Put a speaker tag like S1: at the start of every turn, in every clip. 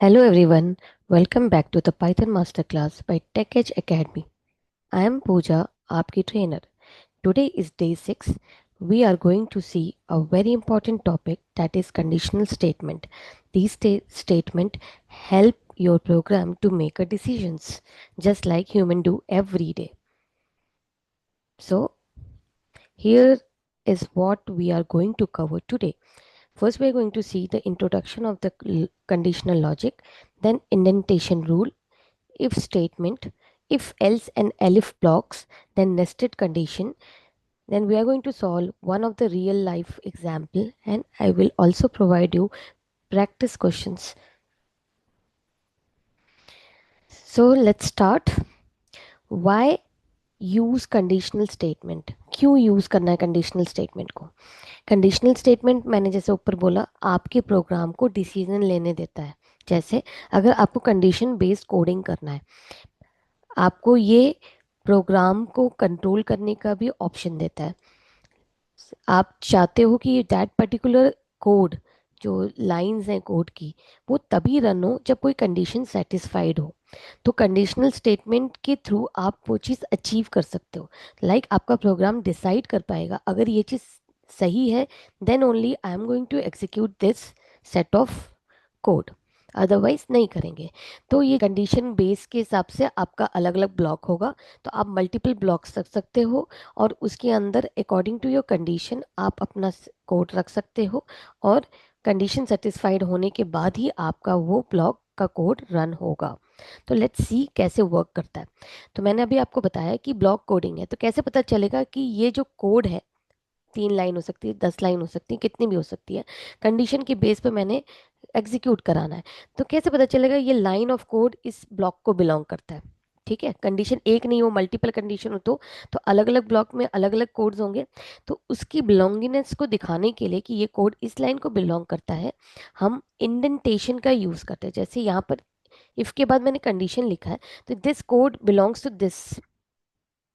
S1: Hello everyone, welcome back to the Python Masterclass by TechEdge Academy. I am Pooja, आपकी trainer. Today is day 6. We are going to see a very important topic that is conditional statement. These statement help your program to make a decisions just like human do every day. So here is what we are going to cover today. First, we are going to see the introduction of the conditional logic, then indentation rule, if statement, if else and elif blocks, then nested condition. Then we are going to solve one of the real life example and I will also provide you practice questions. So let's start. Why use conditional statement? क्यों use करना है conditional statement को? Conditional statement मैंने जैसे ऊपर बोला आपके programme को डिसीजन लेने देता है। जैसे अगर आपको कंडीशन बेस्ड कोडिंग करना है, आपको ये प्रोग्राम को कंट्रोल करने का भी ऑप्शन देता है। आप चाहते हो कि दैट पर्टिकुलर कोड, जो लाइंस हैं कोड की, वो तभी रन हो जब कोई कंडीशन सेटिस्फाइड हो। तो कंडीशनल स्टेटमेंट के थ्रू आप वो चीज़ अचीव कर सकते हो। आपका प्रोग्राम डिसाइड कर पाएगा अगर ये चीज़ सही है, then only I am going to execute this set of code, otherwise नहीं करेंगे। तो ये कंडीशन बेस के हिसाब से आपका अलग अलग ब्लॉक होगा, तो आप मल्टीपल ब्लॉक्स रख सकते हो और उसके अंदर अकॉर्डिंग टू योर कंडीशन आप अपना कोड रख सकते हो और कंडीशन सेटिस्फाइड होने के बाद ही आपका वो ब्लॉक का कोड रन होगा। तो लेट्स सी कैसे वर्क करता है। तो मैंने अभी आपको बताया कि ब्लॉक कोडिंग है, तो कैसे पता चलेगा कि ये जो कोड है 3 लाइन हो सकती है, 10 लाइन हो सकती है, कितनी भी हो सकती है, कंडीशन के बेस पे मैंने एग्जीक्यूट कराना है। तो कैसे पता चलेगा ये लाइन ऑफ कोड इस ब्लॉक को बिलोंग करता है? ठीक है, कंडीशन एक नहीं हो, मल्टीपल कंडीशन हो तो अलग अलग ब्लॉक में अलग अलग कोड्स होंगे। तो उसकी बिलोंगिनेस को दिखाने के लिए कि ये कोड इस लाइन को बिलोंग करता है, हम इंडेंटेशन का यूज करते हैं। जैसे यहाँ पर इफ के बाद मैंने कंडीशन लिखा है, तो this code belongs to this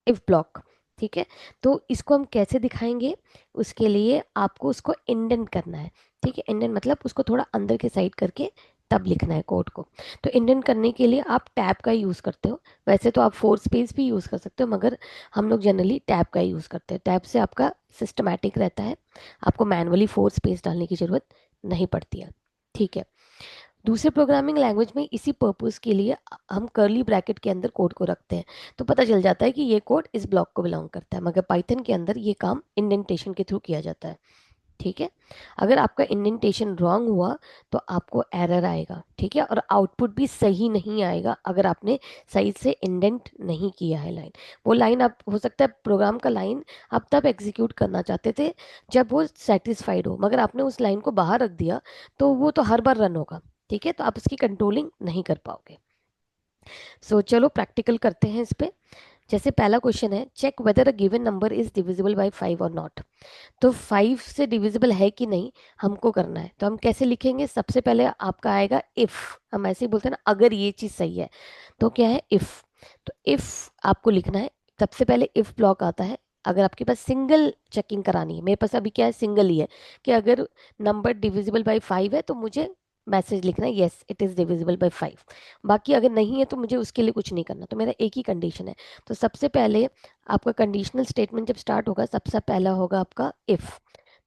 S1: if block. ठीक है, तो इसको हम कैसे दिखाएंगे? उसके लिए आपको उसको इंडेंट करना है। ठीक है, इंडेंट मतलब उसको थोड़ा अंदर के साइड करके तब लिखना है कोड को। तो इंडेंट करने के लिए आप टैब का यूज़ करते हो। वैसे तो आप फोर स्पेस भी यूज़ कर सकते हो, मगर हम लोग जनरली टैब का यूज़ करते हैं। टैब से आपका सिस्टमैटिक रहता है, आपको मैनुअली फोर स्पेस डालने की ज़रूरत नहीं पड़ती है। ठीक है, दूसरे प्रोग्रामिंग लैंग्वेज में इसी पर्पस के लिए हम कर्ली ब्रैकेट के अंदर कोड को रखते हैं, तो पता चल जाता है कि ये कोड इस ब्लॉक को बिलोंग करता है। मगर पाइथन के अंदर ये काम इंडेंटेशन के थ्रू किया जाता है। ठीक है, अगर आपका इंडेंटेशन रॉन्ग हुआ तो आपको एरर आएगा। ठीक है, और आउटपुट भी सही नहीं आएगा अगर आपने सही से इंडेंट नहीं किया है लाइन। वो लाइन आप हो सकता है प्रोग्राम का लाइन आप तब एग्जीक्यूट करना चाहते थे जब वो सेटिस्फाइड हो, मगर आपने उस लाइन को बाहर रख दिया तो वो तो हर बार रन होगा। ठीक है, तो आप उसकी कंट्रोलिंग नहीं कर पाओगे। चलो प्रैक्टिकल करते हैं इस पे। जैसे पहला क्वेश्चन है, check whether a given number is divisible by 5 और नॉट। तो 5 से डिविजिबल है कि नहीं हमको करना है। तो हम कैसे लिखेंगे? सबसे पहले आपका आएगा इफ, हम ऐसे ही बोलते हैं ना, अगर ये चीज सही है। तो क्या है? इफ। तो इफ आपको लिखना है, सबसे पहले इफ ब्लॉक आता है। अगर आपके पास सिंगल चेकिंग करानी है, मेरे पास अभी क्या है, सिंगल ही है, कि अगर नंबर डिविजिबल बाय 5 है तो मुझे मैसेज लिखना है yes it is divisible by 5। बाकी अगर नहीं है तो मुझे उसके लिए कुछ नहीं करना, तो मेरा एक ही कंडीशन है। तो सबसे पहले आपका कंडीशनल स्टेटमेंट जब स्टार्ट होगा, सबसे पहला होगा आपका इफ।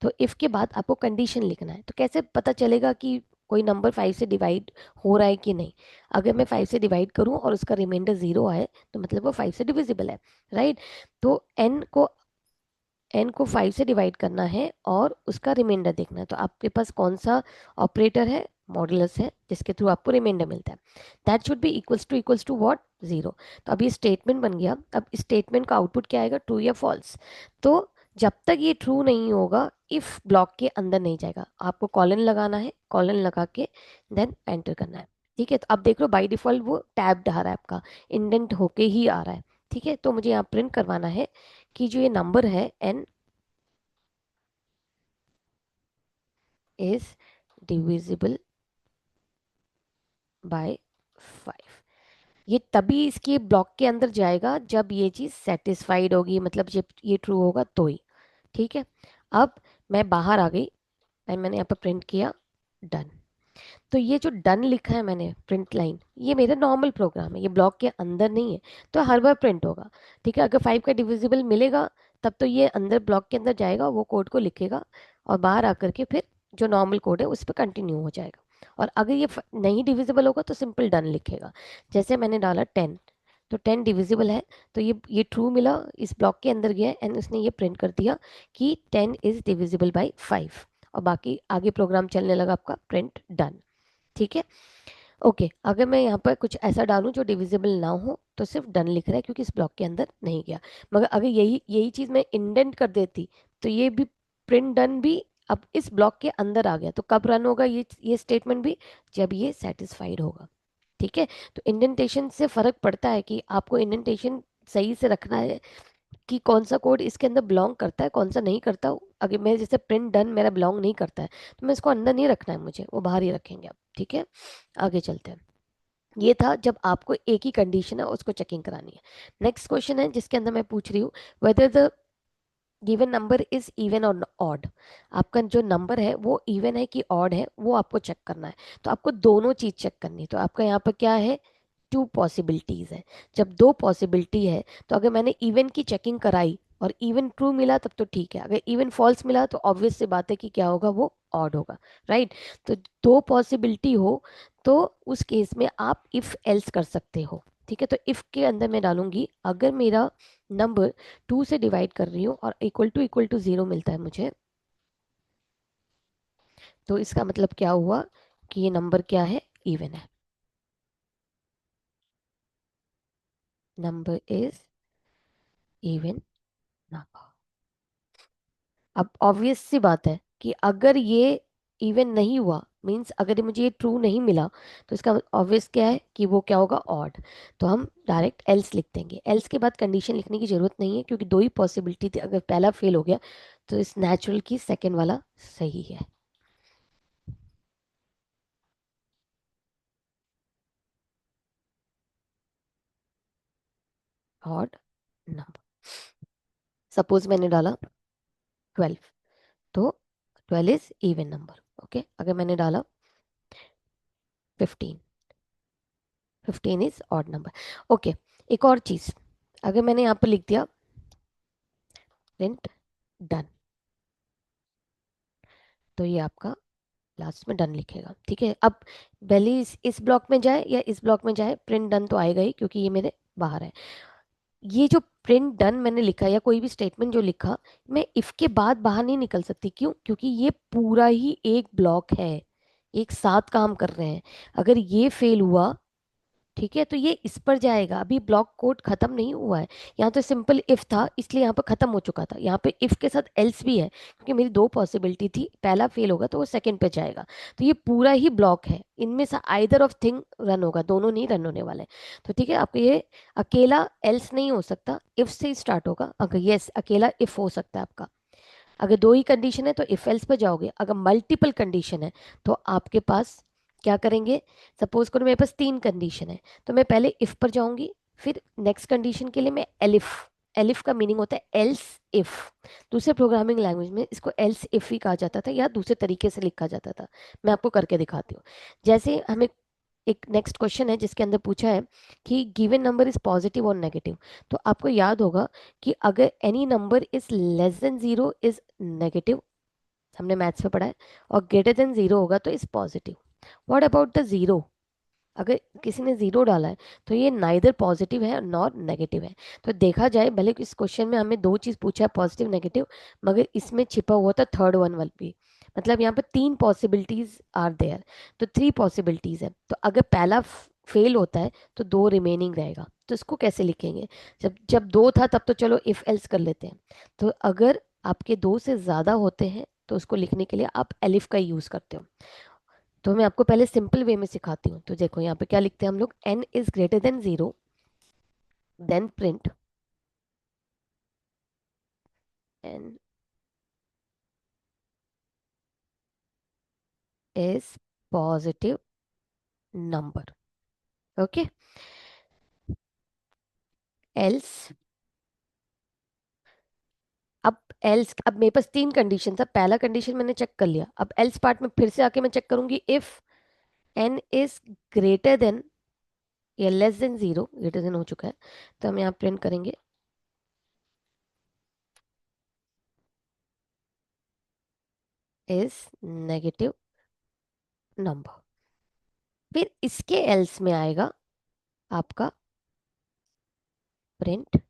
S1: तो इफ के बाद आपको कंडीशन लिखना है। तो कैसे पता चलेगा कि कोई नंबर 5 से डिवाइड हो रहा है कि नहीं? अगर मैं 5 से डिवाइड करूं और उसका रिमाइंडर 0 आए तो मतलब वो 5 से डिविजिबल है, राइट? तो एन को 5 से डिवाइड करना है और उसका रिमाइंडर देखना है। तो आपके पास कौन सा ऑपरेटर है? मॉडुलस है, जिसके थ्रू आपको रिमाइंडर मिलता है। That should be equals to what? 0। तो अब ये स्टेटमेंट बन गया। अब स्टेटमेंट का आउटपुट क्या आएगा? ट्रू या फॉल्स। तो जब तक ये ट्रू नहीं होगा इफ ब्लॉक के अंदर नहीं जाएगा। आपको कॉलन लगाना है, कॉलन लगा के देन एंटर करना है। ठीक है, तो अब देख लो बाई डिफॉल्ट वो टैब आ रहा है आपका, इंडेंट होके ही आ रहा है। ठीक है, तो मुझे यहाँ प्रिंट करवाना है कि जो ये नंबर है एन इज डिविजिबल बाय 5। ये तभी इसके ब्लॉक के अंदर जाएगा जब ये चीज सेटिस्फाइड होगी, मतलब जब ये ट्रू होगा तो ही। ठीक है, अब मैं बाहर आ गई एंड मैंने यहाँ पर प्रिंट किया डन। तो ये जो डन लिखा है मैंने प्रिंट लाइन, ये मेरा नॉर्मल प्रोग्राम है, ये ब्लॉक के अंदर नहीं है, तो हर बार प्रिंट होगा। ठीक है, अगर 5 का डिविजिबल मिलेगा तब तो ये अंदर ब्लॉक के अंदर जाएगा, वो कोड को लिखेगा और बाहर आकर के फिर जो नॉर्मल कोड है उस पर कंटिन्यू हो जाएगा। और अगर ये नहीं डिविजिबल होगा तो सिंपल डन लिखेगा। जैसे मैंने डाला 10, तो 10 डिविजिबल है, तो ये ट्रू मिला, इस ब्लॉक के अंदर गया एंड उसने ये प्रिंट कर दिया कि 10 इज डिविजिबल बाई 5, और बाकी आगे प्रोग्राम चलने लगा आपका प्रिंट डन। ठीक है। ओके, अगर मैं यहाँ पर कुछ ऐसा डालूं जो डिविजिबल ना हो तो सिर्फ डन लिख रहा है क्योंकि इस ब्लॉक के अंदर नहीं गया। मगर अगर यही यही चीज मैं इंडेंट कर देती तो ये भी प्रिंट डन भी अब इस ब्लॉक के अंदर आ गया, तो कब रन होगा ये स्टेटमेंट भी, जब ये सेटिस्फाइड होगा। ठीक है। तो इंडेंटेशन से फर्क पड़ता है कि आपको इंडेंटेशन सही से रखना है कि कौन सा कोड इसके अंदर बिलोंग करता है, कौन सा नहीं करता। अगर मैं जैसे प्रिंट डन मेरा बिलोंग नहीं करता है तो मैं इसको अंदर नहीं रखना है, मुझे वो बाहर ही रखेंगे अब। ठीक है, आगे चलते हैं। ये था जब आपको एक ही कंडीशन है उसको चेकिंग करानी है। नेक्स्ट क्वेश्चन है जिसके अंदर मैं पूछ रही हूँ whether the given number is even और ऑड। आपका जो नंबर है वो इवन है कि ऑड है वो आपको चेक करना है। तो आपको दोनों चीज चेक करनी है। तो आपका यहाँ पर क्या है, टू पॉसिबिलिटीज है। जब दो पॉसिबिलिटी है तो अगर मैंने इवन की चेकिंग कराई और इवन ट्रू मिला तब तो ठीक है, अगर इवन फॉल्स मिला तो ऑब्वियस सी बात है कि क्या होगा, वो ऑड होगा। राइट। तो दो पॉसिबिलिटी हो तो उस केस में आप इफ एल्स कर सकते हो। ठीक है, तो इफ के अंदर मैं डालूंगी अगर मेरा नंबर 2 से डिवाइड कर रही हूँ और इक्वल टू 0 मिलता है मुझे, तो इसका मतलब क्या हुआ कि ये नंबर क्या है, इवन है। Number is even number. अब ऑब्वियस सी बात है कि अगर ये इवन नहीं हुआ, मीन्स अगर मुझे ये ट्रू नहीं मिला, तो इसका ऑब्वियस क्या है कि वो क्या होगा, ऑड। तो हम डायरेक्ट एल्स लिख देंगे। एल्स के बाद कंडीशन लिखने की जरूरत नहीं है क्योंकि दो ही पॉसिबिलिटी थी, अगर पहला फेल हो गया तो इस नेचुरल की सेकेंड वाला सही है। ऑड नंबर, सपोज मैंने डाला 12, तो 12 इज इवन नंबर। ओके, अगर मैंने डाला 15, 15 इज ऑड नंबर। ओके, एक और चीज, अगर मैंने यहाँ पर लिख दिया प्रिंट डन, तो ये आपका लास्ट में डन लिखेगा। ठीक है, अब भले इस ब्लॉक में जाए या इस ब्लॉक में जाए, प्रिंट डन तो आएगा ही क्योंकि ये मेरे बाहर है। ये जो प्रिंट डन मैंने लिखा या कोई भी स्टेटमेंट जो लिखा, मैं इफ के बाद बाहर नहीं निकल सकती। क्यों? क्योंकि ये पूरा ही एक ब्लॉक है, एक साथ काम कर रहे हैं। अगर ये फेल हुआ, ठीक है, तो ये इस पर जाएगा, अभी ब्लॉक कोड खत्म नहीं हुआ है। यहाँ तो सिंपल इफ था इसलिए यहाँ पर खत्म हो चुका था, यहाँ पे इफ के साथ एल्स भी है क्योंकि मेरी दो पॉसिबिलिटी थी, पहला फेल होगा तो वो सेकंड पे जाएगा। तो ये पूरा ही ब्लॉक है, इनमें से आइदर ऑफ थिंग रन होगा, दोनों नहीं रन होने वाले। तो ठीक है, आपको ये अकेला एल्स नहीं हो सकता, इफ से स्टार्ट होगा। अगर यस अकेला इफ हो सकता है आपका, अगर दो ही कंडीशन है तो इफ एल्स पे जाओगे। अगर मल्टीपल कंडीशन है तो आपके पास क्या करेंगे, सपोज करो मेरे पास तीन कंडीशन है, तो मैं पहले इफ पर जाऊंगी, फिर नेक्स्ट कंडीशन के लिए मैं एलिफ। एलिफ का मीनिंग होता है एल्स इफ। दूसरे प्रोग्रामिंग लैंग्वेज में इसको एल्स इफ ही कहा जाता था या दूसरे तरीके से लिखा जाता था। मैं आपको करके दिखाती हूँ। जैसे हमें एक नेक्स्ट क्वेश्चन है जिसके अंदर पूछा है कि गिवन नंबर इज पॉजिटिव और नेगेटिव। तो आपको याद होगा कि अगर any number is less than zero is negative, हमने मैथ्स में पढ़ा है, और ग्रेटर देन जीरो होगा तो is positive. What about the zero? अगर किसी ने जीरो डाला है तो ये नाइदर पॉजिटिव है नॉर नेगेटिव है। तो देखा जाए, भले इस क्वेश्चन में हमें दो चीज पूछा है, पॉजिटिव नेगेटिव, मगर इसमें छिपा हुआ था थर्ड वन वाल भी। मतलब यहाँ पे तीन पॉसिबिलिटीज आर देयर, तो थ्री पॉसिबिलिटीज है। तो अगर पहला फेल होता है तो दो रिमेनिंग रहेगा, तो इसको कैसे लिखेंगे? जब जब दो था तब तो चलो इफ एल्स कर लेते हैं। तो अगर आपके दो से ज्यादा होते हैं तो उसको लिखने के लिए आप एलिफ का यूज करते हो। तो मैं आपको पहले सिंपल वे में सिखाती हूँ। तो देखो यहाँ पे क्या लिखते हैं हम लोग, n is greater than zero, then print n is positive number. Okay, else, अब एल्स, अब मेरे पास तीन कंडीशन था, पहला कंडीशन मैंने चेक कर लिया, अब एल्स पार्ट में फिर से आके मैं चेक करूंगी if, n is greater then या लेस देन 0, ग्रेटर देन हो चुका है, तो हम यहाँ प्रिंट करेंगे इज नेगेटिव नंबर। फिर इसके एल्स में आएगा आपका print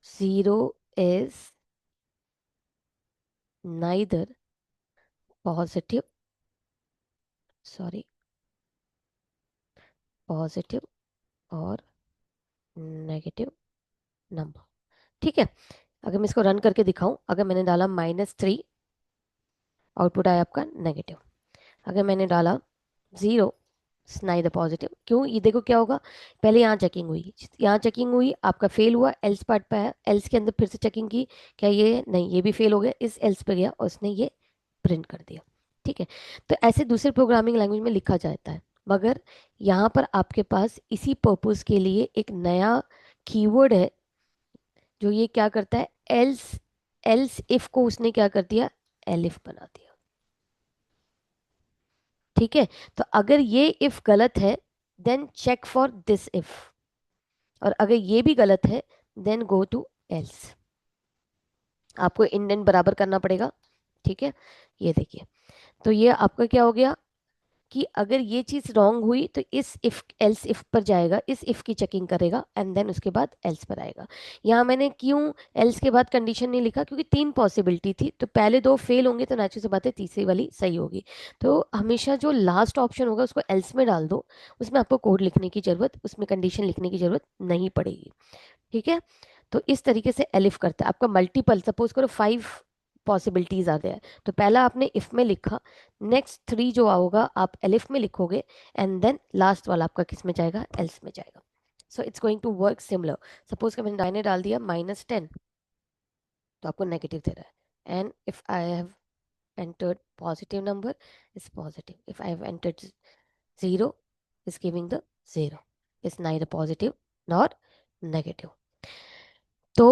S1: 0 is neither positive, sorry, positive और नेगेटिव नंबर। ठीक है, अगर मैं इसको रन करके दिखाऊं, अगर मैंने डाला -3, आउटपुट आया आपका नेगेटिव। अगर मैंने डाला 0, स्नाइडर पॉजिटिव। क्यों, ये देखो क्या होगा, पहले यहाँ चेकिंग हुई, यहाँ चेकिंग हुई, आपका फेल हुआ, एल्स पार्ट पे आया, एल्स के अंदर फिर से चेकिंग की, क्या ये नहीं, ये भी फेल हो गया, इस एल्स पे गया और उसने ये प्रिंट कर दिया। ठीक है, तो ऐसे दूसरे प्रोग्रामिंग लैंग्वेज में लिखा जाता है, मगर यहाँ पर आपके पास इसी पर्पस के लिए एक नया कीवर्ड है जो ये क्या करता है, एल्स, एल्स इफ को उसने क्या कर दिया, एलिफ बना दिया। ठीक है, तो अगर ये इफ गलत है then check for this if, और अगर ये भी गलत है देन गो टू एल्स। आपको इंडेंट बराबर करना पड़ेगा। ठीक है, ये देखिए, तो ये आपका क्या हो गया कि अगर ये चीज रॉन्ग हुई तो इस इफ एल्स इफ पर जाएगा, इस इफ की चेकिंग करेगा एंड देन उसके बाद एल्स पर आएगा। यहाँ मैंने क्यों एल्स के बाद कंडीशन नहीं लिखा, क्योंकि 3 पॉसिबिलिटी थी, तो पहले 2 फेल होंगे तो नेचुरल सी बात है तीसरी वाली सही होगी। तो हमेशा जो लास्ट ऑप्शन होगा उसको एल्स में डाल दो, उसमें आपको कोड लिखने की जरूरत, उसमें कंडीशन लिखने की जरूरत नहीं पड़ेगी। ठीक है, तो इस तरीके से एलिफ करता है आपका मल्टीपल, सपोज करो 5 पॉसिबिलिटीज आ गया, तो पहला आपने इफ में लिखा, नेक्स्ट 3 जो होगा आप एलिफ में लिखोगे, एंड देन लास्ट वाला आपका किस में जाएगा, एल्स में जाएगा। So it's going to work similar. Suppose कि मैंने दाहिने डाल दिया -10, तो आपको नेगेटिव दे रहा है, and if I have entered positive number is positive, if I have entered 0 is giving the 0, is neither positive nor negative। तो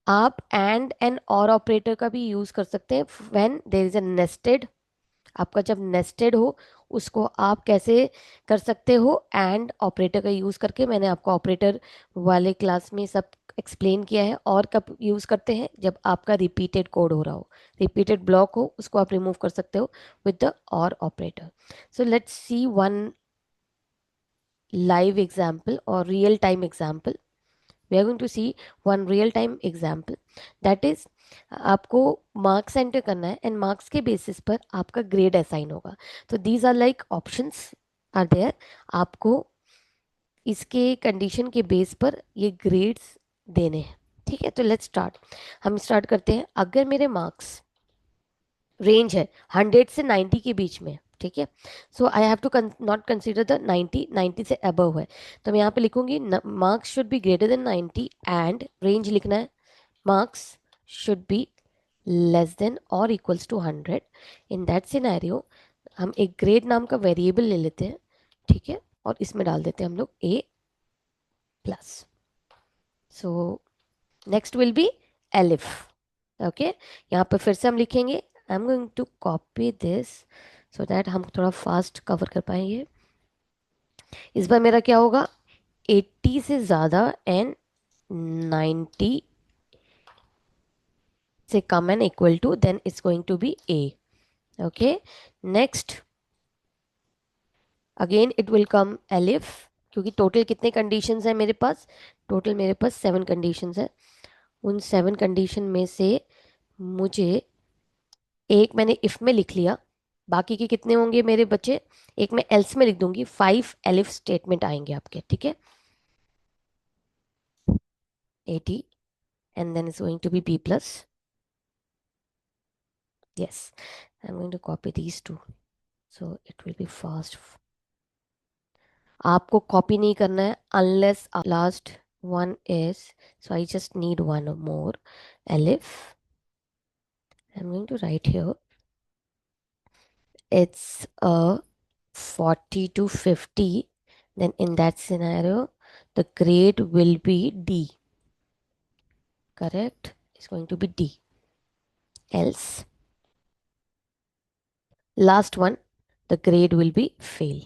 S1: आप एंड और ऑपरेटर का भी यूज कर सकते हैं when there is a nested. आपका जब नेस्टेड हो उसको आप कैसे कर सकते हो, एंड ऑपरेटर का यूज करके, मैंने आपको ऑपरेटर वाले क्लास में सब एक्सप्लेन किया है। और कब यूज करते हैं, जब आपका रिपीटेड कोड हो रहा हो, रिपीटेड ब्लॉक हो, उसको आप रिमूव कर सकते हो with the or operator. So let's see one live example or real time example। We are going to see one real time example, that is आपको मार्क्स एंटर करना है एंड मार्क्स के बेसिस पर आपका grade assign होगा। तो these are like options are there, आपको इसके कंडीशन के बेस पर ये ग्रेड्स देने हैं। ठीक है, तो लेट्स स्टार्ट। हम स्टार्ट करते हैं, अगर मेरे मार्क्स रेंज है 100 से 90 के बीच में, ठीक है, so I have to not consider the 90, 90 से अबव है, तो मैं यहाँ पे लिखूंगी marks should be greater than 90 and range लिखना है marks should be less than और equals to 100। In that scenario हम एक ग्रेड नाम का वेरिएबल ले लेते हैं, ठीक है, और इसमें डाल देते हैं हम लोग A plus. So next will be elif. Okay, यहाँ पर फिर से हम लिखेंगे, I am going to copy this so that हम थोड़ा फास्ट कवर कर पाएंगे। इस बार मेरा क्या होगा, 80 से ज़्यादा एंड 90 से कम and equal to, then it's going to be A. Okay, next again it will come elif, क्योंकि टोटल कितने कंडीशंस हैं मेरे पास, टोटल मेरे पास 7 कंडीशंस हैं। उन 7 कंडीशन में से मुझे एक मैंने इफ में लिख लिया, बाकी के कितने होंगे मेरे बच्चे, एक मैं एल्स में लिख दूंगी, 5 एलिफ स्टेटमेंट आएंगे आपके। ठीक है, 80 and then it's going to be b plus। yes, I'm going to copy these two so it will be fast। आपको कॉपी नहीं करना है unless last one is, so I just need one more elif। I'm going to write here it's a 40 to 50, then in that scenario the grade will be D, correct, it's going to be D, else Last one, the grade will be fail.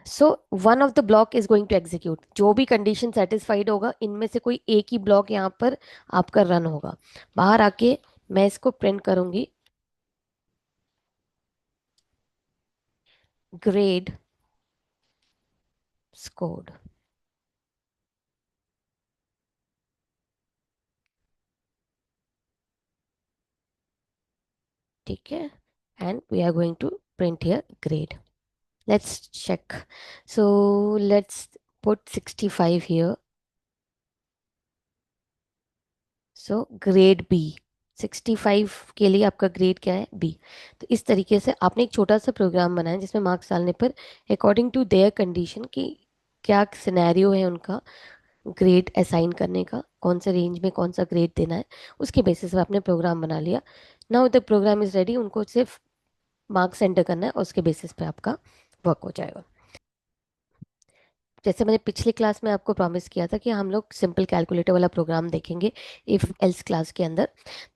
S1: So one of the block is going to execute, जो भी condition satisfied होगा इनमें से कोई एक ही block यहाँ पर आपका रन होगा। बाहर आके मैं इसको प्रिंट करूंगी, ग्रेड स्कोर्ड। ठीक है, and we are going to print here grade. Let's check. So let's put 65 here. So grade B, 65 के लिए आपका ग्रेड क्या है, बी। तो इस तरीके से आपने एक छोटा सा प्रोग्राम बनाया जिसमें मार्क्स डालने पर अकॉर्डिंग टू देयर कंडीशन की क्या सिनेरियो है उनका ग्रेड असाइन करने का, कौन से रेंज में कौन सा ग्रेड देना है, उसके बेसिस पे आपने प्रोग्राम बना लिया। Now the program is ready, उनको सिर्फ मार्क्स एंटर करना है और उसके बेसिस पे आपका वर्क हो जाएगा। जैसे मैंने पिछली क्लास में आपको प्रॉमिस किया था कि हम लोग सिंपल कैलकुलेटर वाला प्रोग्राम देखेंगे इफ एल्स क्लास के अंदर।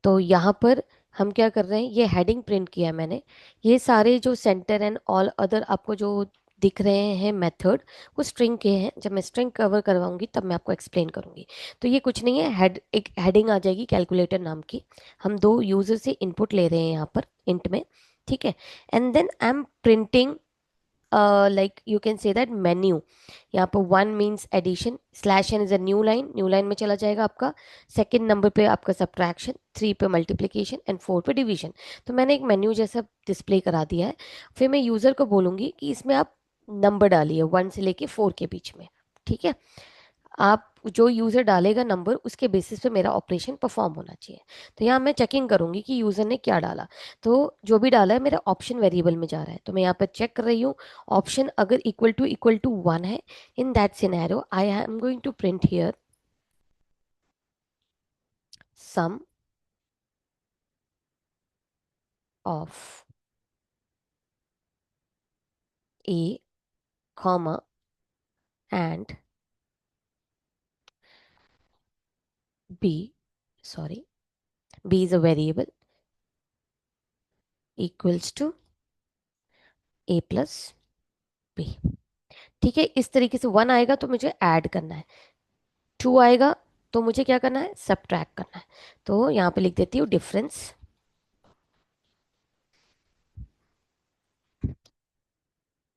S1: तो यहाँ पर हम क्या कर रहे हैं, ये हेडिंग प्रिंट किया है मैंने। ये सारे जो सेंटर एंड ऑल अदर आपको जो दिख रहे हैं मेथड, वो स्ट्रिंग के हैं। जब मैं स्ट्रिंग कवर करवाऊंगी तब मैं आपको एक्सप्लेन करूंगी। तो ये कुछ नहीं है, एक हेडिंग आ जाएगी कैलकुलेटर नाम की। हम दो यूजर से इनपुट ले रहे हैं यहाँ पर इंट में। ठीक है, and then I am printing like you can say that menu। यहाँ पर one means addition, slash n is a new line, new line में चला जाएगा आपका। सेकंड नंबर पे आपका सब्ट्रैक्शन, थ्री पे मल्टीप्लिकेशन एंड फोर पे डिवीजन। तो मैंने एक मेन्यू जैसा डिस्प्ले करा दिया है। फिर मैं यूज़र को बोलूँगी कि इसमें आप नंबर डालिए 1 से लेके 4 के बीच में। ठीक है, आप जो यूज़र डालेगा नंबर, उसके बेसिस पे मेरा ऑपरेशन परफॉर्म होना चाहिए। तो यहाँ मैं चेकिंग करूंगी कि यूज़र ने क्या डाला। तो जो भी डाला है मेरा ऑप्शन वेरिएबल में जा रहा है, तो मैं यहाँ पर चेक कर रही हूँ। ऑप्शन अगर इक्वल टू 1 है, in that scenario I am going to print here sum of A comma and B, sorry, B is a variable, equals to A plus B. ठीक है, इस तरीके से 1 आएगा तो मुझे ऐड करना है, 2 आएगा तो मुझे क्या करना है, सब्ट्रैक्ट करना है। तो यहाँ पे लिख देती हूँ डिफरेंस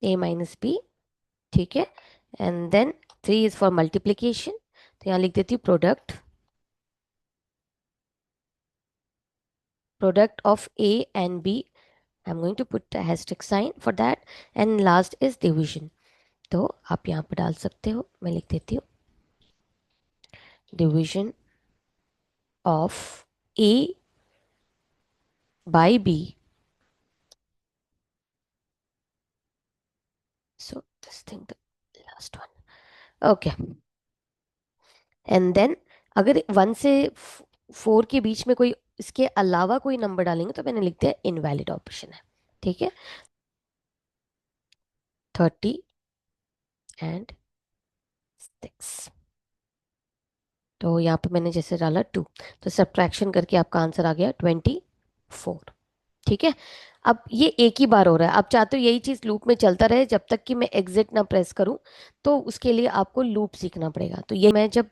S1: ए माइनस बी। ठीक है, and then 3 is for multiplication, तो यहाँ लिख देती हूँ product of A and B. I am going to put the hashtag sign for that. And last is division, तो आप यहाँ पर डाल सकते हो, मैं लिख देती हूँ division of A by B. So this thing the last one, okay. And then अगर 1 से 4 के बीच में कोई इसके अलावा कोई नंबर डालेंगे तो मैंने लिख दिया इनवैलिड ऑप्शन है। ठीक है, 30 एंड 6। तो यहाँ पे मैंने जैसे डाला 2, तो सब्ट्रैक्शन करके आपका आंसर आ गया 24। ठीक है, अब ये एक ही बार हो रहा है। आप चाहते हो यही चीज लूप में चलता रहे जब तक कि मैं एग्जिट ना प्रेस करूं, तो उसके लिए आपको लूप सीखना पड़ेगा। तो ये मैं जब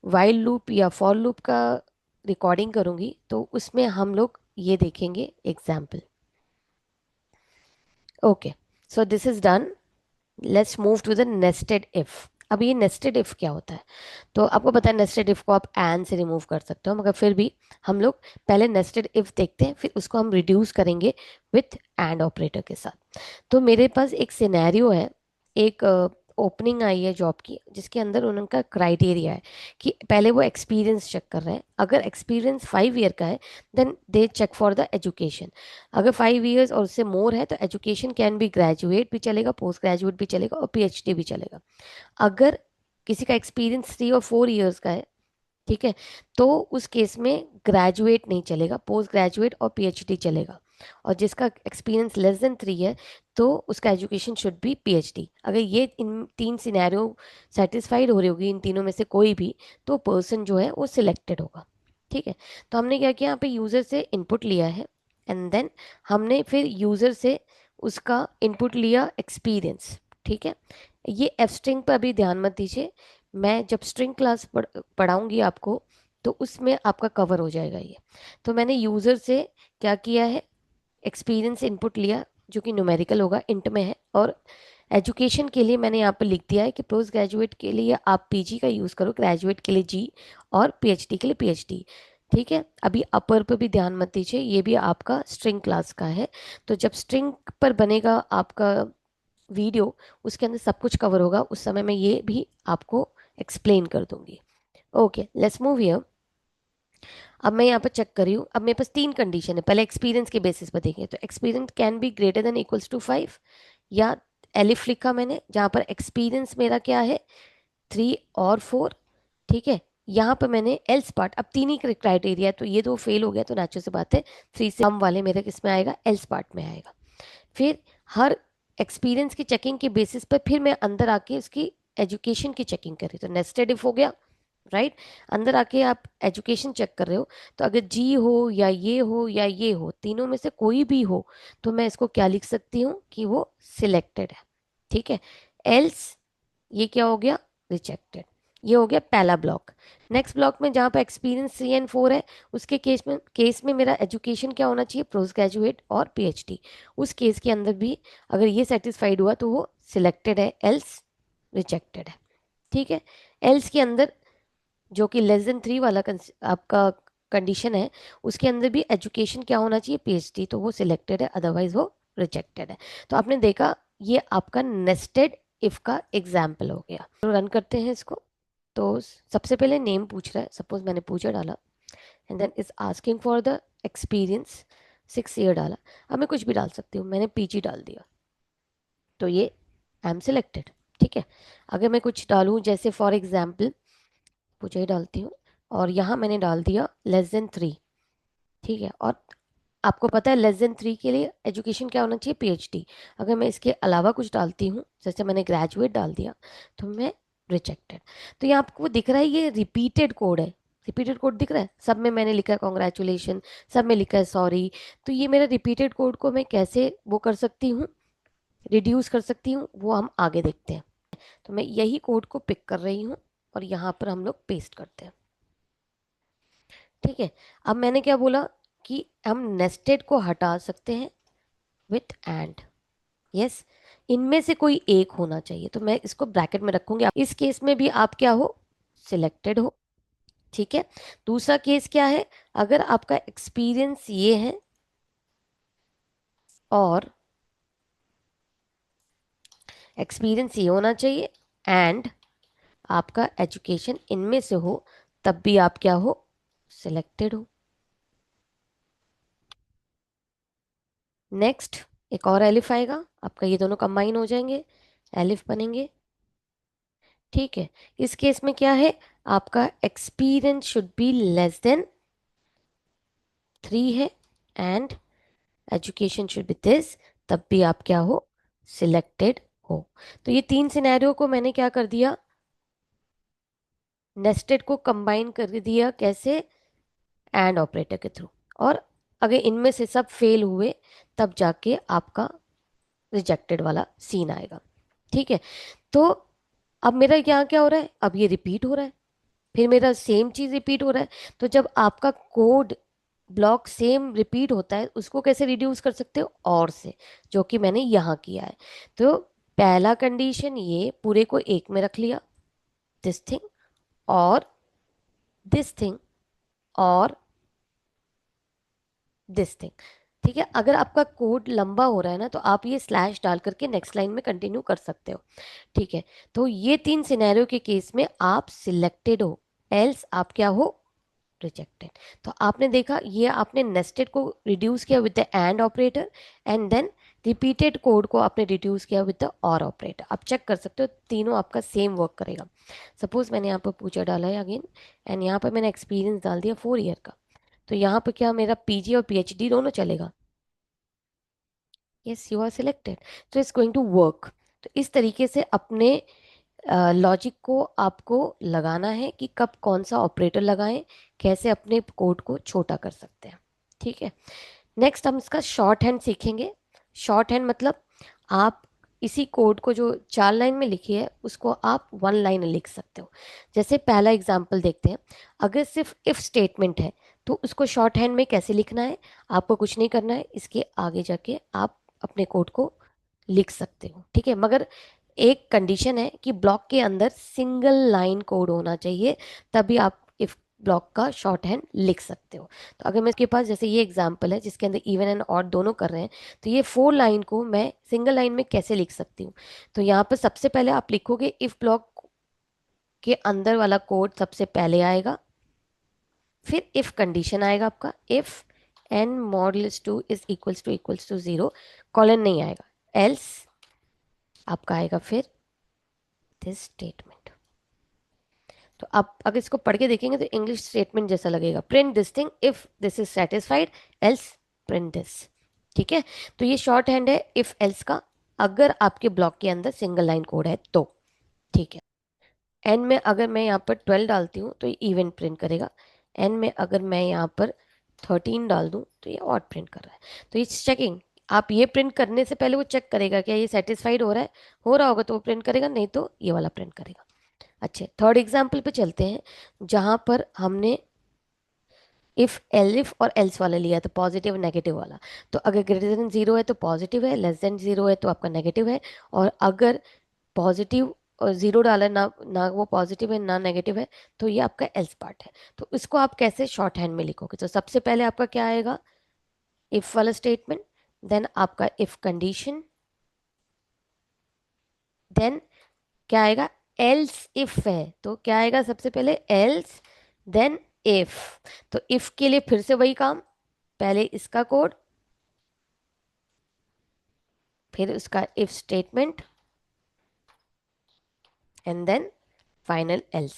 S1: वाइल लूप या फॉर लूप का रिकॉर्डिंग करूंगी तो उसमें हम लोग ये देखेंगे example. Okay, so this is done. Let's move to the nested if. अब ये नेस्टेड इफ क्या होता है, तो आपको पता है नेस्टेड इफ को आप एंड से रिमूव कर सकते हो, मगर फिर भी हम लोग पहले नेस्टेड इफ देखते हैं, फिर उसको हम रिड्यूस करेंगे विथ एंड ऑपरेटर के साथ। तो मेरे पास एक सिनेरियो है, एक ओपनिंग आई है जॉब की जिसके अंदर उनका क्राइटेरिया है कि पहले वो एक्सपीरियंस चेक कर रहे हैं। अगर एक्सपीरियंस 5 ईयर का है then they check for the education. अगर 5 ईयर्स और उससे मोर है तो एजुकेशन कैन बी ग्रेजुएट भी चलेगा, पोस्ट ग्रेजुएट भी चलेगा और पीएचडी भी चलेगा। अगर किसी का एक्सपीरियंस 3 और 4 ईयर्स का है, ठीक है, तो उस केस में ग्रेजुएट नहीं चलेगा, पोस्ट ग्रेजुएट और पीएचडी चलेगा। और जिसका एक्सपीरियंस लेस देन 3 है तो उसका एजुकेशन शुड बी पीएचडी। अगर ये इन 3 सिनेरियो सेटिस्फाइड हो रही होगी, इन तीनों में से कोई भी, तो पर्सन जो है वो सिलेक्टेड होगा। ठीक है। तो हमने क्या किया, यहाँ पे यूजर से इनपुट लिया है एंड देन हमने फिर यूजर से उसका इनपुट लिया एक्सपीरियंस। ठीक है। ये एफ स्ट्रिंग पर अभी ध्यान मत दीजिए, मैं जब स्ट्रिंग क्लास पढ़ाऊंगी आपको तो उसमें आपका कवर हो जाएगा ये। तो मैंने यूजर से क्या किया है, एक्सपीरियंस इनपुट लिया जो कि न्यूमेरिकल होगा, इंट में है। और एजुकेशन के लिए मैंने यहाँ पर लिख दिया है कि पोस्ट ग्रेजुएट के लिए आप पीजी का यूज़ करो, ग्रेजुएट के लिए जी, और पीएचडी के लिए पीएचडी। ठीक है। अभी अपर पर भी ध्यान मत दीजिए, ये भी आपका स्ट्रिंग क्लास का है। तो जब स्ट्रिंग पर बनेगा आपका वीडियो, उसके अंदर सब कुछ कवर होगा, उस समय मैं ये भी आपको एक्सप्लेन कर दूंगी। Okay, let's move here. अब मैं यहाँ पर चेक कर रही हूँ, अब मेरे पास तीन कंडीशन है। पहले एक्सपीरियंस के बेसिस पर देखें तो experience can be greater than equals to 5, या एलिफ लिखा मैंने जहाँ पर एक्सपीरियंस मेरा क्या है 3 और 4। ठीक है। यहाँ पर मैंने एल्स पार्ट, अब तीन ही क्राइटेरिया, तो ये दो फेल हो गया तो नेचुरल सी बात है 3 से कम वाले मेरे किस में आएगा, एल्स पार्ट में आएगा। फिर हर एक्सपीरियंस की चेकिंग के बेसिस पर फिर मैं अंदर आके उसकी एजुकेशन की चेकिंग कर रही, तो नेस्टेड इफ हो गया, राइट। अंदर आके आप एजुकेशन चेक कर रहे हो, तो अगर जी हो या ये हो या ये हो, तीनों में से कोई भी हो, तो मैं इसको क्या लिख सकती हूँ कि वो सिलेक्टेड है। ठीक है। एल्स ये क्या हो गया, रिजेक्टेड। ये हो गया पहला ब्लॉक। नेक्स्ट ब्लॉक में जहाँ पर एक्सपीरियंस 3 और 4 है, उसके केस में मेरा एजुकेशन क्या होना चाहिए, पोस्ट ग्रेजुएट और पीएचडी। उस केस के अंदर भी अगर ये सेटिस्फाइड हुआ तो वो सिलेक्टेड है, एल्स रिजेक्टेड है। ठीक है। एल्स के अंदर जो कि लेस देन 3 वाला आपका कंडीशन है, उसके अंदर भी एजुकेशन क्या होना चाहिए, पीएचडी, तो वो सिलेक्टेड है, अदरवाइज वो रिजेक्टेड है। तो आपने देखा ये आपका नेस्टेड इफ का एग्जाम्पल हो गया। तो रन करते हैं इसको। तो सबसे पहले नेम पूछ रहा है, सपोज मैंने पूजा डाला and then is asking for the experience 6 year डाला। अब मैं कुछ भी डाल सकती हूँ, मैंने पीजी डाल दिया तो ये आई एम सिलेक्टेड। ठीक है। अगर मैं कुछ डालूँ जैसे फॉर एग्जाम्पल पूजा ही डालती हूँ, और यहाँ मैंने डाल दिया लेस देन 3। ठीक है। और आपको पता है लेस देन 3 के लिए एजुकेशन क्या होना चाहिए, पीएचडी। अगर मैं इसके अलावा कुछ डालती हूँ जैसे मैंने ग्रेजुएट डाल दिया तो मैं रिजेक्टेड। तो ये आपको दिख रहा है, ये रिपीटेड कोड है, रिपीटेड कोड दिख रहा है, सब में मैंने लिखा है कॉन्ग्रेचुलेशन, सब में लिखा है सॉरी। तो ये मेरा रिपीटेड कोड को मैं कैसे वो कर सकती हूँ, रिड्यूस कर सकती हूँ, वो हम आगे देखते हैं। तो मैं यही कोड को पिक कर रही हूँ और यहाँ पर हम लोग पेस्ट करते हैं। ठीक है। अब मैंने क्या बोला कि हम नेस्टेड को हटा सकते हैं विथ एंड। यस, इनमें से कोई एक होना चाहिए, तो मैं इसको ब्रैकेट में रखूंगी। इस केस में भी आप क्या हो, सिलेक्टेड हो। ठीक है। दूसरा केस क्या है, अगर आपका एक्सपीरियंस ये है और एक्सपीरियंस ये होना चाहिए एंड आपका एजुकेशन इनमें से हो, तब भी आप क्या हो, सिलेक्टेड हो। नेक्स्ट एक और एलिफ आएगा, आपका ये दोनों कंबाइन हो जाएंगे, एलिफ बनेंगे। ठीक है। इस केस में क्या है, आपका experience should be less then 3 है and education should be this, तब भी आप क्या हो, सिलेक्टेड हो। तो ये तीन सिनेरियो को मैंने क्या कर दिया, नेस्टेड को कंबाइन कर दिया, कैसे, एंड ऑपरेटर के थ्रू। और अगर इनमें से सब फेल हुए तब जाके आपका रिजेक्टेड वाला सीन आएगा। ठीक है। तो अब मेरा यहाँ क्या हो रहा है, अब ये रिपीट हो रहा है, फिर मेरा सेम चीज रिपीट हो रहा है। तो जब आपका कोड ब्लॉक सेम रिपीट होता है, उसको कैसे रिड्यूस कर सकते हो, और से, जो कि मैंने यहाँ किया है। तो पहला कंडीशन ये पूरे को एक में रख लिया, दिस थिंग और दिस थिंग और दिस थिंग। ठीक है। अगर आपका कोड लंबा हो रहा है ना, तो आप ये स्लैश डाल करके नेक्स्ट लाइन में कंटिन्यू कर सकते हो। ठीक है। तो ये तीन सिनेरियो के केस में आप सिलेक्टेड हो, एल्स आप क्या हो, रिजेक्टेड। तो आपने देखा ये आपने नेस्टेड को रिड्यूस किया with the and operator and then repeated code को आपने रिड्यूस किया विद द और ऑपरेटर। आप चेक कर सकते हो तीनों आपका सेम वर्क करेगा। सपोज मैंने यहाँ पर पूछा डाला है अगेन एंड यहाँ पर मैंने एक्सपीरियंस डाल दिया 4 ईयर का, तो यहाँ पर क्या मेरा पीजी और पीएचडी दोनों चलेगा, यस यू आर सिलेक्टेड, तो इट्स गोइंग टू वर्क। तो इस तरीके से अपने लॉजिक को आपको लगाना है कि कब कौन सा ऑपरेटर लगाएं, कैसे अपने कोड को छोटा कर सकते हैं। ठीक है, नेक्स्ट हम इसका शॉर्ट हैंड सीखेंगे। शॉर्ट हैंड मतलब आप इसी कोड को जो 4 लाइन में लिखी है उसको आप 1 लाइन लिख सकते हो। जैसे पहला एग्जांपल देखते हैं। अगर सिर्फ इफ स्टेटमेंट है तो उसको शॉर्ट हैंड में कैसे लिखना है, आपको कुछ नहीं करना है, इसके आगे जाके आप अपने कोड को लिख सकते हो। ठीक है, मगर एक कंडीशन है कि ब्लॉक के अंदर सिंगल लाइन कोड होना चाहिए, तभी आप इफ ब्लॉक का शॉर्ट हैंड लिख सकते हो। तो अगर मैं इसके पास जैसे ये एग्जांपल है जिसके अंदर इवन एंड ऑड दोनों कर रहे हैं, तो ये 4 लाइन को मैं सिंगल लाइन में कैसे लिख सकती हूँ। तो यहाँ पर सबसे पहले आप लिखोगे इफ ब्लॉक के अंदर वाला कोड सबसे पहले आएगा, फिर इफ कंडीशन आएगा आपका, if n modulus two is equals to 0, colon नहीं आएगा, एल्स आपका आएगा फिर दिस स्टेटमेंट। तो आप अगर इसको पढ़ के देखेंगे तो इंग्लिश स्टेटमेंट जैसा लगेगा, print this thing if this is satisfied, else print this. ठीक है, तो ये शॉर्ट हैंड है इफ एल्स का, अगर आपके ब्लॉक के अंदर सिंगल लाइन कोड है तो। ठीक है, एन में अगर मैं यहाँ पर 12 डालती हूँ तो ये इवन प्रिंट करेगा, एन में अगर मैं यहाँ पर 13 डाल दूँ तो ये ऑड प्रिंट कर रहा है। तो ये चेकिंग, आप ये प्रिंट करने से पहले वो चेक करेगा क्या ये सेटिस्फाइड हो रहा है, हो रहा होगा तो वो प्रिंट करेगा, नहीं तो ये वाला प्रिंट करेगा। अच्छे, थर्ड एग्जाम्पल पे चलते हैं जहां पर हमने इफ एलिफ और एल्स वाला लिया तो पॉजिटिव नेगेटिव वाला। तो अगर ग्रेटर देन 0 है तो पॉजिटिव है, लेस देन 0 है तो आपका नेगेटिव है। और अगर पॉजिटिव और 0 डाला ना ना वो पॉजिटिव है ना नेगेटिव है तो ये आपका एल्स पार्ट है। तो इसको आप कैसे शॉर्ट हैंड में लिखोगे, तो सबसे पहले आपका क्या आएगा, इफ वाला स्टेटमेंट, देन आपका इफ कंडीशन, देन क्या आएगा, एल्स इफ है तो क्या आएगा सबसे पहले एल्स, देन इफ। तो इफ के लिए फिर से वही काम, पहले इसका कोड, फिर उसका if statement, and then final else.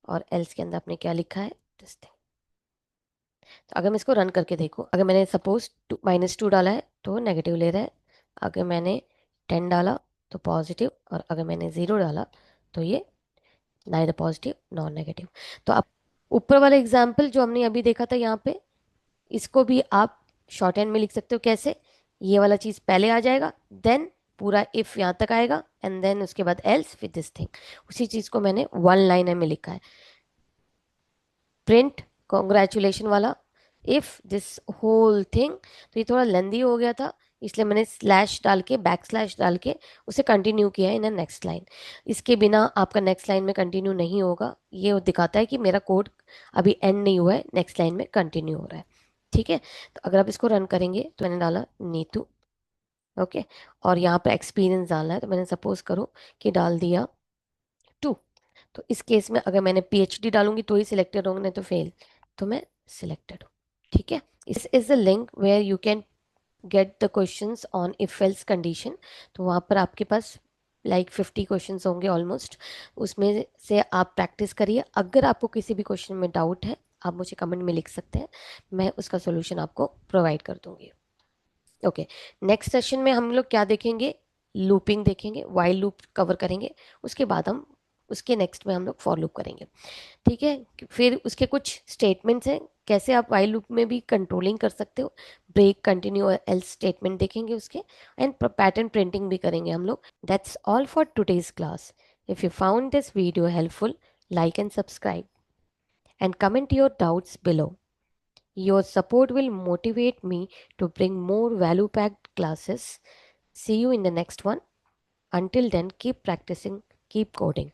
S1: और एल्स के अंदर आपने क्या लिखा है, दिस थिंग। तो अगर मैं इसको रन करके देखूं, अगर मैंने सपोज -2 डाला है तो नेगेटिव ले रहा है, अगर मैंने 10 डाला तो पॉजिटिव, और अगर मैंने 0 डाला तो ये नाइदर पॉजिटिव नॉन नेगेटिव। तो अब ऊपर वाला एग्जाम्पल जो हमने अभी देखा था यहाँ पे, इसको भी आप शॉर्ट हैंड में लिख सकते हो। कैसे, ये वाला चीज पहले आ जाएगा, देन पूरा इफ यहाँ तक आएगा, एंड देन उसके बाद एल्स विद दिस थिंग। उसी चीज को मैंने 1 लाइन में लिखा है, प्रिंट कॉन्ग्रेचुलेशन वाला इफ दिस होल थिंग। तो ये थोड़ा लेंदी हो गया था, इसलिए मैंने स्लैश डाल के बैक स्लैश डाल के उसे कंटिन्यू किया है इन नेक्स्ट लाइन। इसके बिना आपका नेक्स्ट लाइन में कंटिन्यू नहीं होगा, ये दिखाता है कि मेरा कोड अभी एंड नहीं हुआ है, नेक्स्ट लाइन में कंटिन्यू हो रहा है। ठीक है, तो अगर आप इसको रन करेंगे तो मैंने डाला नीतू, ओके, और यहाँ पर एक्सपीरियंस डालना है तो मैंने सपोज करो कि डाल दिया 2। तो इस केस में अगर मैंने PhD डालूंगी तो ही सिलेक्टेड होंगे, नहीं तो फेल, तो मैं सिलेक्टेड हूँ। ठीक है, this is the link where you can get the questions on if else condition. तो वहाँ पर आपके पास लाइक 50 क्वेश्चंस होंगे ऑलमोस्ट, उसमें से आप प्रैक्टिस करिए। अगर आपको किसी भी क्वेश्चन में डाउट है आप मुझे कमेंट में लिख सकते हैं, मैं उसका सोल्यूशन आपको प्रोवाइड कर दूंगी। ओके, नेक्स्ट सेशन में हम लोग क्या देखेंगे, लूपिंग देखेंगे, वाइल लूप कवर करेंगे, उसके बाद हम उसके नेक्स्ट में हम लोग फॉर लूप करेंगे। ठीक है, फिर उसके कुछ स्टेटमेंट्स हैं कैसे आप वाइल लूप में भी कंट्रोलिंग कर सकते हो, ब्रेक कंटिन्यू और एल्स स्टेटमेंट देखेंगे उसके, एंड पैटर्न प्रिंटिंग भी करेंगे हम लोग। That's all for today's class. If you found this video helpful, like and subscribe and comment your doubts below. Your support will motivate me to bring more value packed classes. See you in the next one. Until then, keep practicing, keep coding.